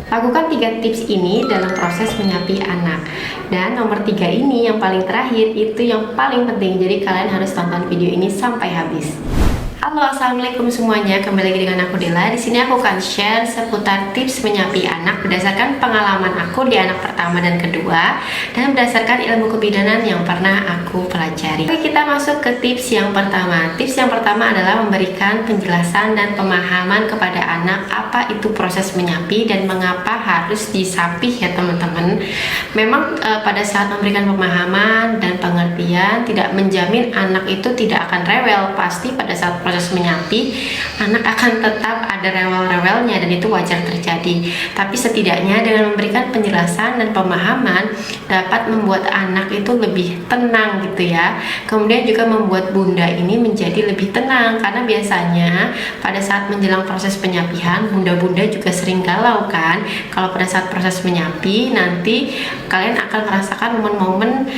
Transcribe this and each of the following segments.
Lakukan 3 tips ini dalam proses menyapih anak. Dan nomor 3 ini yang paling terakhir, itu yang paling penting. Jadi kalian harus tonton video ini sampai habis. Halo, assalamualaikum semuanya. Kembali lagi dengan aku Dela. Di sini aku akan share seputar tips menyapih anak berdasarkan pengalaman aku di anak pertama dan kedua, dan berdasarkan ilmu kebidanan yang pernah aku pelajari. Oke, kita masuk ke tips yang pertama. Tips yang pertama adalah memberikan penjelasan dan pemahaman kepada anak apa itu proses menyapih dan mengapa harus disapih ya teman-teman. Memang pada saat memberikan pemahaman dan pengertian tidak menjamin anak itu tidak akan rewel. Pasti pada saat proses menyapih anak akan tetap ada rewel-rewelnya, dan itu wajar terjadi. Tapi setidaknya dengan memberikan penjelasan dan pemahaman dapat membuat anak itu lebih tenang gitu ya. Kemudian juga membuat bunda ini menjadi lebih tenang, karena biasanya pada saat menjelang proses penyapihan bunda-bunda juga sering galau kan. Kalau pada saat proses menyapih nanti kalian akan merasakan momen-momen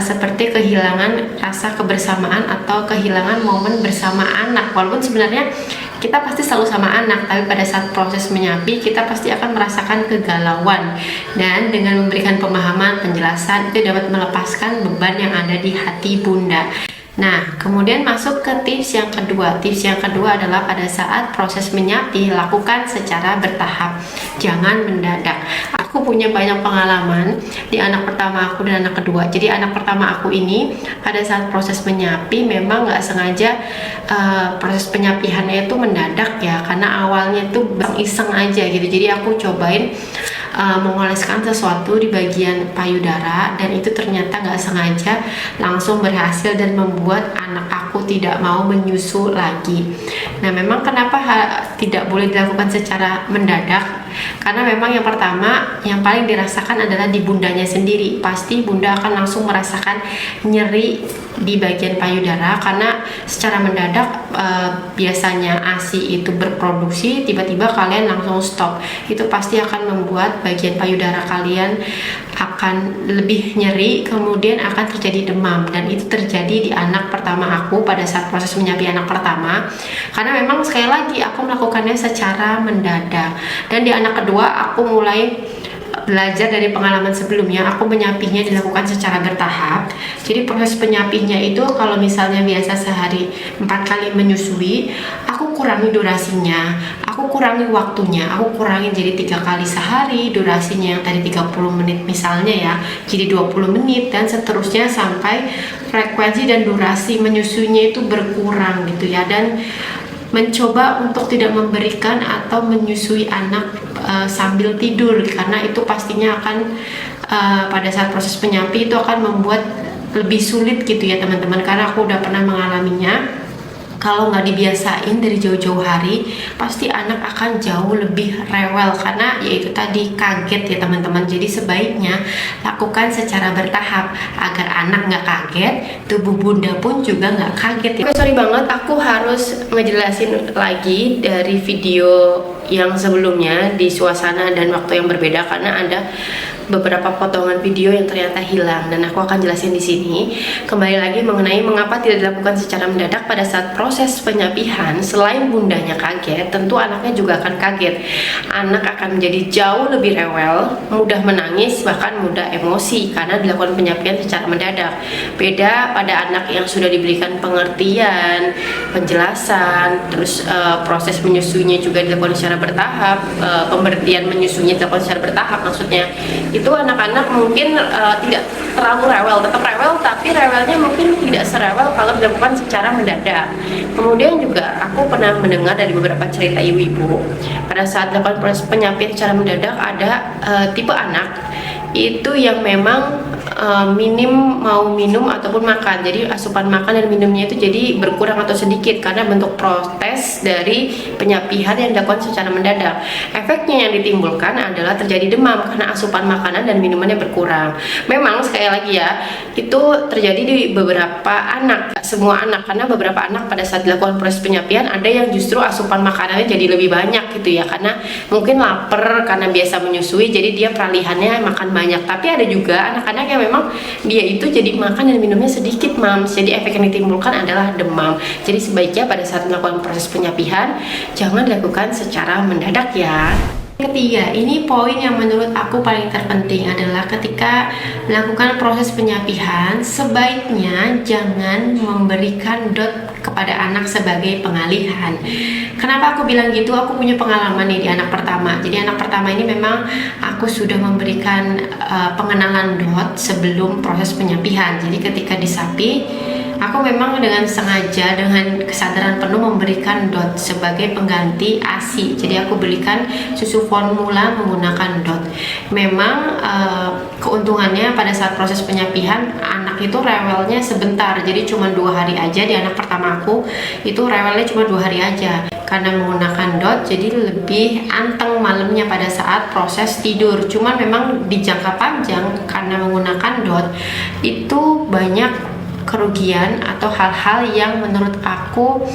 seperti kehilangan rasa kebersamaan atau kehilangan momen bersama anak. Walaupun sebenarnya kita pasti selalu sama anak, tapi pada saat proses menyapih kita pasti akan merasakan kegalauan. Dan dengan memberikan pemahaman, penjelasan, itu dapat melepaskan beban yang ada di hati bunda. Nah, kemudian masuk ke tips yang kedua. Tips yang kedua adalah pada saat proses menyapih, lakukan secara bertahap, jangan mendadak. Aku punya banyak pengalaman di anak pertama aku dan anak kedua. Jadi anak pertama aku ini pada saat proses menyapih memang nggak sengaja proses penyapihannya itu mendadak ya, karena awalnya itu iseng aja gitu. Jadi aku cobain mengoleskan sesuatu di bagian payudara, dan itu ternyata nggak sengaja langsung berhasil dan membuat anak aku tidak mau menyusu lagi. Nah, memang kenapa tidak boleh dilakukan secara mendadak? Karena memang yang pertama yang paling dirasakan adalah di bundanya sendiri. Pasti bunda akan langsung merasakan nyeri di bagian payudara, karena secara mendadak biasanya ASI itu berproduksi, tiba-tiba kalian langsung stop. Itu pasti akan membuat bagian payudara kalian akan lebih nyeri, kemudian akan terjadi demam. Dan itu terjadi di anak pertama aku pada saat proses menyapih anak pertama, karena memang sekali lagi aku melakukannya secara mendadak. Dan di anak kedua aku mulai belajar dari pengalaman sebelumnya, aku menyapihnya dilakukan secara bertahap. Jadi proses penyapihnya itu kalau misalnya biasa sehari 4 kali menyusui, aku kurangi durasinya, aku kurangi waktunya, aku kurangin jadi 3 kali sehari, durasinya yang tadi 30 menit misalnya ya, jadi 20 menit, dan seterusnya sampai frekuensi dan durasi menyusuinya itu berkurang gitu ya. Dan mencoba untuk tidak memberikan atau menyusui anak sambil tidur, karena itu pastinya akan pada saat proses penyapih itu akan membuat lebih sulit gitu ya teman-teman, karena aku udah pernah mengalaminya. Kalau nggak dibiasain dari jauh-jauh hari, pasti anak akan jauh lebih rewel, karena yaitu tadi kaget ya teman-teman. Jadi sebaiknya lakukan secara bertahap agar anak nggak kaget, tubuh bunda pun juga nggak kaget ya. Oke, sorry banget, aku harus ngejelasin lagi dari video yang sebelumnya di suasana dan waktu yang berbeda, karena ada beberapa potongan video yang ternyata hilang, dan aku akan jelasin di sini. Kembali lagi mengenai mengapa tidak dilakukan secara mendadak pada saat proses penyapihan. Selain bundanya kaget, tentu anaknya juga akan kaget. Anak akan menjadi jauh lebih rewel, mudah menangis, bahkan mudah emosi karena dilakukan penyapihan secara mendadak. Beda pada anak yang sudah diberikan pengertian, penjelasan, terus proses menyusuinya juga dilakukan secara bertahap, pemberian menyusuinya dilakukan secara bertahap. Maksudnya itu anak-anak mungkin tidak terlalu rewel, tetap rewel, tapi rewelnya mungkin tidak serewel kalau dilakukan secara mendadak. Kemudian juga aku pernah mendengar dari beberapa cerita ibu-ibu pada saat dilakukan proses penyapihan secara mendadak, ada tipe anak itu yang memang minim mau minum ataupun makan. Jadi asupan makan dan minumnya itu jadi berkurang atau sedikit karena bentuk protes dari penyapihan yang dilakukan secara mendadak. Efeknya yang ditimbulkan adalah terjadi demam karena asupan makanan dan minumannya berkurang. Memang sekali lagi ya, itu terjadi di beberapa anak, semua anak, karena beberapa anak pada saat dilakukan proses penyapihan ada yang justru asupan makanannya jadi lebih banyak gitu ya, karena mungkin lapar karena biasa menyusui, jadi dia peralihannya makan banyak. Tapi ada juga anak-anak yang memang dia itu jadi makan dan minumnya sedikit mams, jadi efek yang ditimbulkan adalah demam. Jadi sebaiknya pada saat melakukan proses penyapihan jangan dilakukan secara mendadak ya. Ketiga, ini poin yang menurut aku paling terpenting adalah ketika melakukan proses penyapihan, sebaiknya jangan memberikan dot kepada anak sebagai pengalihan. Kenapa aku bilang gitu? Aku punya pengalaman nih di anak pertama. Jadi anak pertama ini memang aku sudah memberikan pengenalan dot sebelum proses penyapihan. Jadi ketika disapi, aku memang dengan sengaja, dengan kesadaran penuh memberikan dot sebagai pengganti ASI. Jadi aku belikan susu formula menggunakan dot. Memang keuntungannya pada saat proses penyapihan, anak itu rewelnya sebentar. Jadi cuma 2 hari aja. Di anak pertama aku itu rewelnya cuma 2 hari aja. Karena menggunakan dot, jadi lebih anteng malamnya pada saat proses tidur. Cuman memang di jangka panjang karena menggunakan dot itu banyak kerugian atau hal-hal yang menurut aku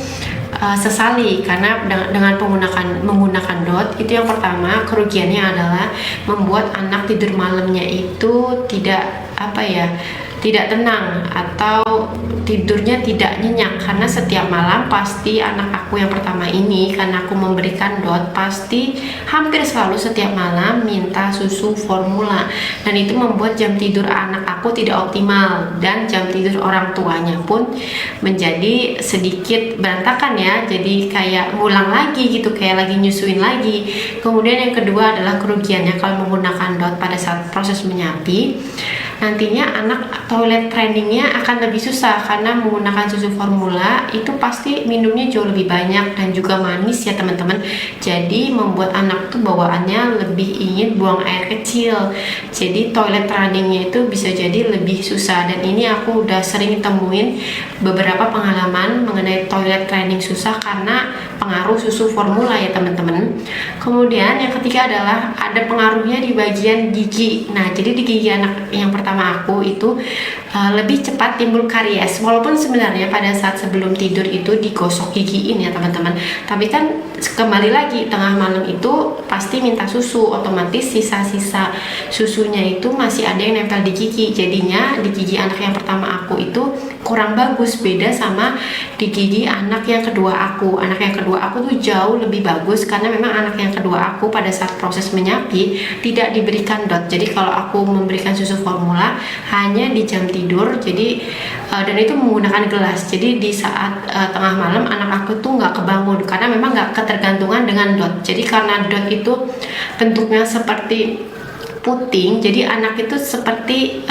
sesali karena dengan menggunakan dot itu. Yang pertama, kerugiannya adalah membuat anak tidur malamnya itu tidak tenang atau tidurnya tidak nyenyak, karena setiap malam pasti anak aku yang pertama ini, karena aku memberikan dot, pasti hampir selalu setiap malam minta susu formula, dan itu membuat jam tidur anak aku tidak optimal dan jam tidur orang tuanya pun menjadi sedikit berantakan ya, jadi kayak ngulang lagi gitu, kayak lagi nyusuin lagi. Kemudian yang kedua adalah kerugiannya kalau menggunakan dot pada saat proses menyapi, nantinya anak toilet trainingnya akan lebih susah karena menggunakan susu formula itu pasti minumnya jauh lebih banyak dan juga manis ya teman-teman. Jadi membuat anak tuh bawaannya lebih ingin buang air kecil. Jadi toilet trainingnya itu bisa jadi lebih susah, dan ini aku udah sering temuin beberapa pengalaman mengenai toilet training susah karena pengaruh susu formula ya teman-teman. Kemudian yang ketiga adalah ada pengaruhnya di bagian gigi. Nah, jadi di gigi anak yang pertama aku itu lebih cepat timbul karies, walaupun sebenarnya pada saat sebelum tidur itu digosok gigiin ya teman-teman, tapi kan kembali lagi tengah malam itu pasti minta susu, otomatis sisa-sisa susunya itu masih ada yang nempel di gigi, jadinya di gigi anak yang pertama aku itu kurang bagus, beda sama di gigi anak yang kedua aku. Anak yang kedua aku tuh jauh lebih bagus karena memang anak yang kedua aku pada saat proses menyapi tidak diberikan dot. Jadi kalau aku memberikan susu formula hanya di jam tidur, jadi dan itu menggunakan gelas. Jadi di saat tengah malam anak aku tuh nggak kebangun karena memang nggak ketergantungan dengan dot. Jadi karena dot itu bentuknya seperti puting, jadi anak itu seperti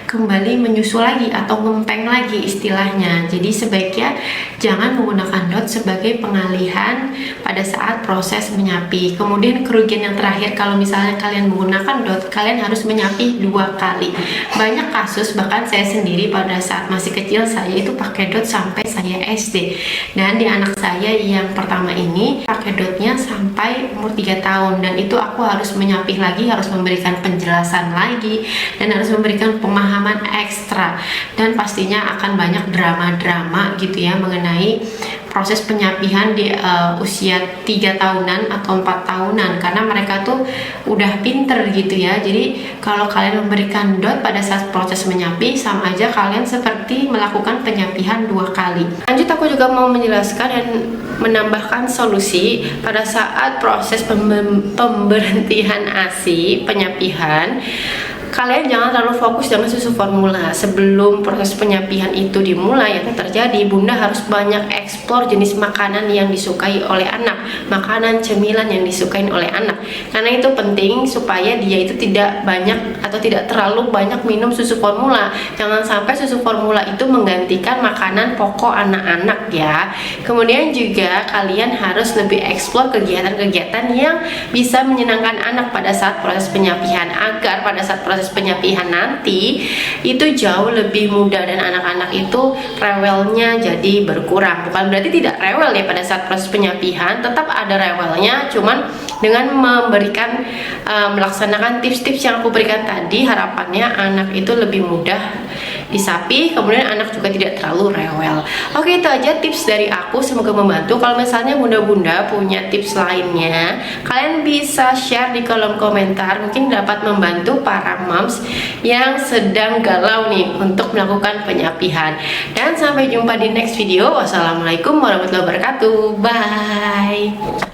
kembali menyusu lagi atau ngempeng lagi istilahnya. Jadi sebaiknya jangan menggunakan dot sebagai pengalihan pada saat proses menyapi. Kemudian kerugian yang terakhir, kalau misalnya kalian menggunakan dot, kalian harus menyapi 2 kali. Banyak kasus, bahkan saya sendiri pada saat masih kecil saya itu pakai dot sampai saya SD, dan di anak saya yang pertama ini pakai dotnya sampai umur 3 tahun, dan itu aku harus menyapi lagi, harus memberikan penjelasan lagi, dan harus memberikan pemahaman ekstra, dan pastinya akan banyak drama-drama gitu ya mengenai proses penyapihan di usia 3 tahunan atau 4 tahunan, karena mereka tuh udah pinter gitu ya. Jadi kalau kalian memberikan dot pada saat proses menyapi, sama aja kalian seperti melakukan penyapihan 2 kali. Lanjut, aku juga mau menjelaskan dan menambahkan solusi pada saat proses pemberhentian ASI penyapihan. Kalian jangan terlalu fokus dengan susu formula. Sebelum proses penyapihan itu dimulai atau terjadi, bunda harus banyak eksplor jenis makanan yang disukai oleh anak, makanan cemilan yang disukai oleh anak, karena itu penting supaya dia itu tidak banyak atau tidak terlalu banyak minum susu formula. Jangan sampai susu formula itu menggantikan makanan pokok anak-anak ya. Kemudian juga kalian harus lebih eksplor kegiatan-kegiatan yang bisa menyenangkan anak pada saat proses penyapihan, agar pada saat proses penyapihan nanti itu jauh lebih mudah dan anak-anak itu rewelnya jadi berkurang. Bukan berarti tidak rewel ya pada saat proses penyapihan, tetap ada rewelnya, cuman dengan memberikan melaksanakan tips-tips yang aku berikan tadi, harapannya anak itu lebih mudah disapi, kemudian anak juga tidak terlalu rewel. Oke, itu aja tips dari aku, semoga membantu. Kalau misalnya bunda-bunda punya tips lainnya, kalian bisa share di kolom komentar, mungkin dapat membantu para moms yang sedang galau nih untuk melakukan penyapihan. Dan sampai jumpa di next video. Wassalamualaikum warahmatullahi wabarakatuh. Bye.